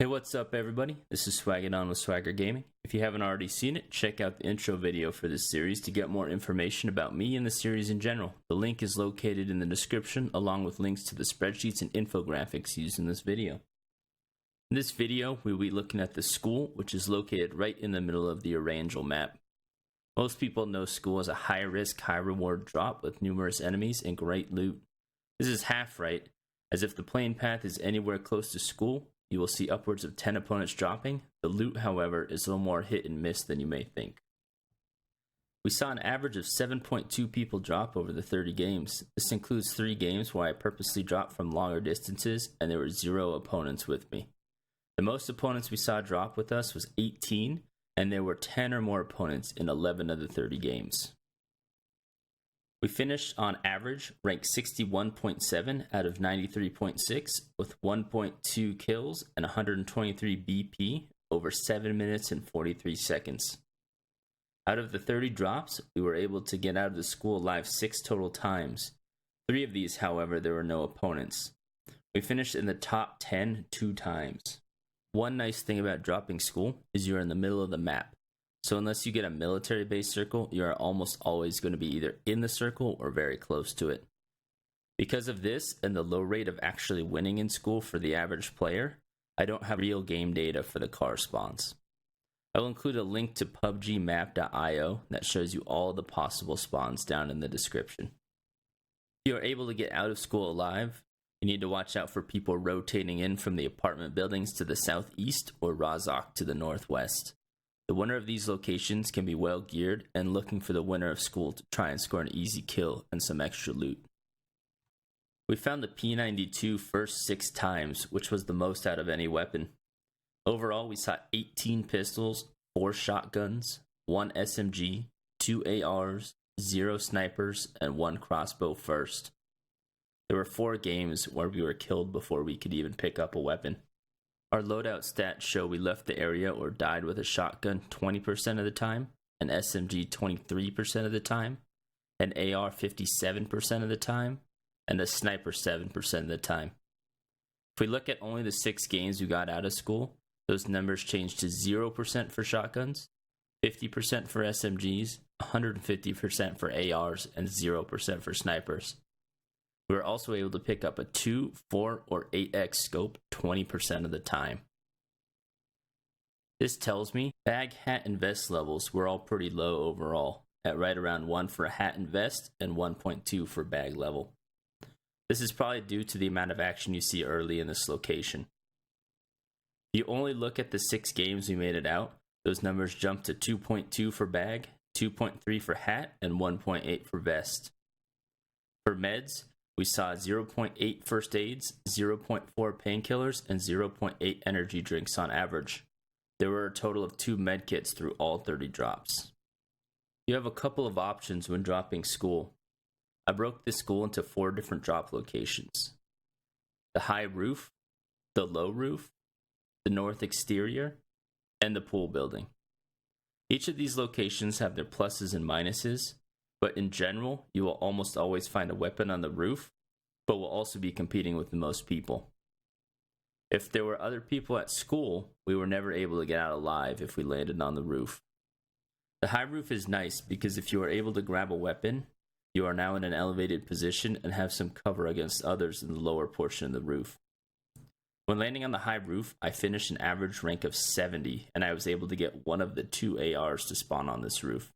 Hey, what's up, everybody? This is Swagging On with Swagger Gaming. If you haven't already seen it, check out the intro video for this series to get more information about me and the series in general. The link is located in the description, along with links to the spreadsheets and infographics used in this video. In this video, we'll be looking at the school, which is located right in the middle of the Erangel map. Most people know school as a high-risk, high-reward drop with numerous enemies and great loot. This is half right, as if the playing path is anywhere close to school, you will see upwards of 10 opponents dropping. The loot, however, is a little more hit and miss than you may think. We saw an average of 7.2 people drop over the 30 games. This includes 3 games where I purposely dropped from longer distances and there were 0 opponents with me. The most opponents we saw drop with us was 18, and there were 10 or more opponents in 11 of the 30 games. We finished on average ranked 61.7 out of 93.6 with 1.2 kills and 123 BP over 7 minutes and 43 seconds. Out of the 30 drops, we were able to get out of the school alive 6 total times. 3 of these, however, there were no opponents. We finished in the top 10 2 times. One nice thing about dropping school is you're in the middle of the map. So unless you get a military base circle, you are almost always going to be either in the circle or very close to it. Because of this and the low rate of actually winning in school for the average player, I don't have real game data for the car spawns. I will include a link to PUBGmap.io that shows you all the possible spawns down in the description. If you are able to get out of school alive, you need to watch out for people rotating in from the apartment buildings to the southeast or Razak to the northwest. The winner of these locations can be well geared and looking for the winner of school to try and score an easy kill and some extra loot. We found the P92 first 6 times, which was the most out of any weapon. Overall, we saw 18 pistols, 4 shotguns, 1 SMG, 2 ARs, 0 snipers, and 1 crossbow first. There were 4 games where we were killed before we could even pick up a weapon. Our loadout stats show we left the area or died with a shotgun 20% of the time, an SMG 23% of the time, an AR 57% of the time, and a sniper 7% of the time. If we look at only the 6 games we got out of school, those numbers changed to 0% for shotguns, 50% for SMGs, 150% for ARs, and 0% for snipers. We were also able to pick up a 2, 4, or 8x scope 20% of the time. This tells me bag, hat, and vest levels were all pretty low overall, at right around 1 for a hat and vest and 1.2 for bag level. This is probably due to the amount of action you see early in this location. If you only look at the 6 games we made it out, those numbers jump to 2.2 for bag, 2.3 for hat, and 1.8 for vest. For meds, we saw 0.8 first aids, 0.4 painkillers, and 0.8 energy drinks on average. There were a total of 2 medkits through all 30 drops. You have a couple of options when dropping school. I broke this school into 4 different drop locations: the high roof, the low roof, the north exterior, and the pool building. Each of these locations have their pluses and minuses, but in general, you will almost always find a weapon on the roof, but will also be competing with the most people. If there were other people at school, we were never able to get out alive if we landed on the roof. The high roof is nice because if you are able to grab a weapon, you are now in an elevated position and have some cover against others in the lower portion of the roof. When landing on the high roof, I finished an average rank of 70, and I was able to get one of the 2 ARs to spawn on this roof.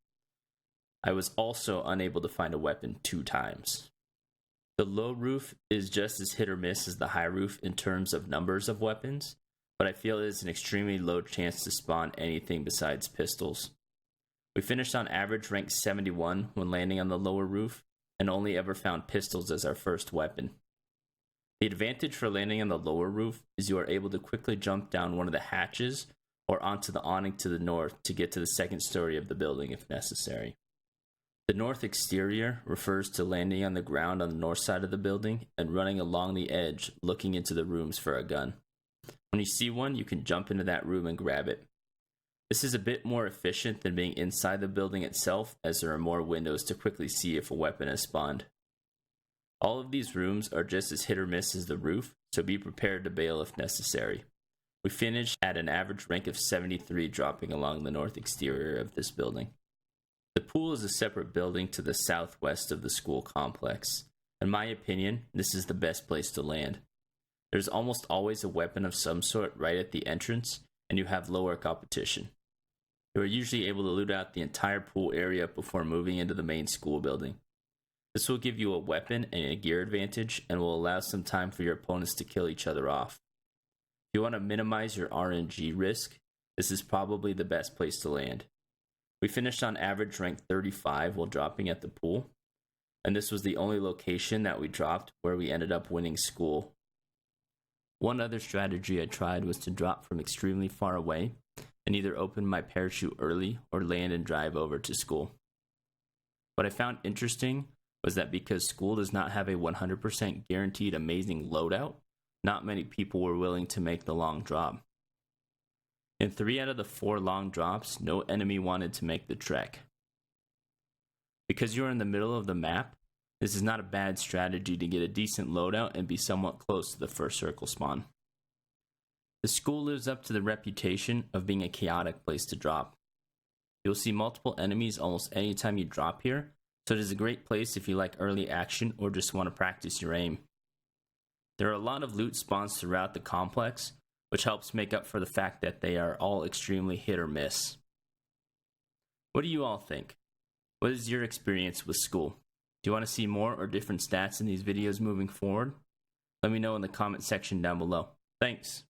I was also unable to find a weapon 2 times. The low roof is just as hit or miss as the high roof in terms of numbers of weapons, but I feel it is an extremely low chance to spawn anything besides pistols. We finished on average rank 71 when landing on the lower roof, and only ever found pistols as our first weapon. The advantage for landing on the lower roof is you are able to quickly jump down one of the hatches or onto the awning to the north to get to the second story of the building if necessary. The north exterior refers to landing on the ground on the north side of the building and running along the edge looking into the rooms for a gun. When you see one, you can jump into that room and grab it. This is a bit more efficient than being inside the building itself, as there are more windows to quickly see if a weapon has spawned. All of these rooms are just as hit or miss as the roof, so be prepared to bail if necessary. We finished at an average rank of 73, dropping along the north exterior of this building. The pool is a separate building to the southwest of the school complex. In my opinion, this is the best place to land. There's almost always a weapon of some sort right at the entrance, and you have lower competition. You are usually able to loot out the entire pool area before moving into the main school building. This will give you a weapon and a gear advantage, and will allow some time for your opponents to kill each other off. If you want to minimize your RNG risk, this is probably the best place to land. We finished on average rank 35 while dropping at the pool, and this was the only location that we dropped where we ended up winning school. One other strategy I tried was to drop from extremely far away and either open my parachute early or land and drive over to school. What I found interesting was that because school does not have a 100% guaranteed amazing loadout, not many people were willing to make the long drop. In 3 out of the 4 long drops, no enemy wanted to make the trek. Because you are in the middle of the map, this is not a bad strategy to get a decent loadout and be somewhat close to the first circle spawn. The school lives up to the reputation of being a chaotic place to drop. You'll see multiple enemies almost any time you drop here, so it is a great place if you like early action or just want to practice your aim. There are a lot of loot spawns throughout the complex, which helps make up for the fact that they are all extremely hit or miss. What do you all think? What is your experience with school? Do you want to see more or different stats in these videos moving forward? Let me know in the comment section down below. Thanks!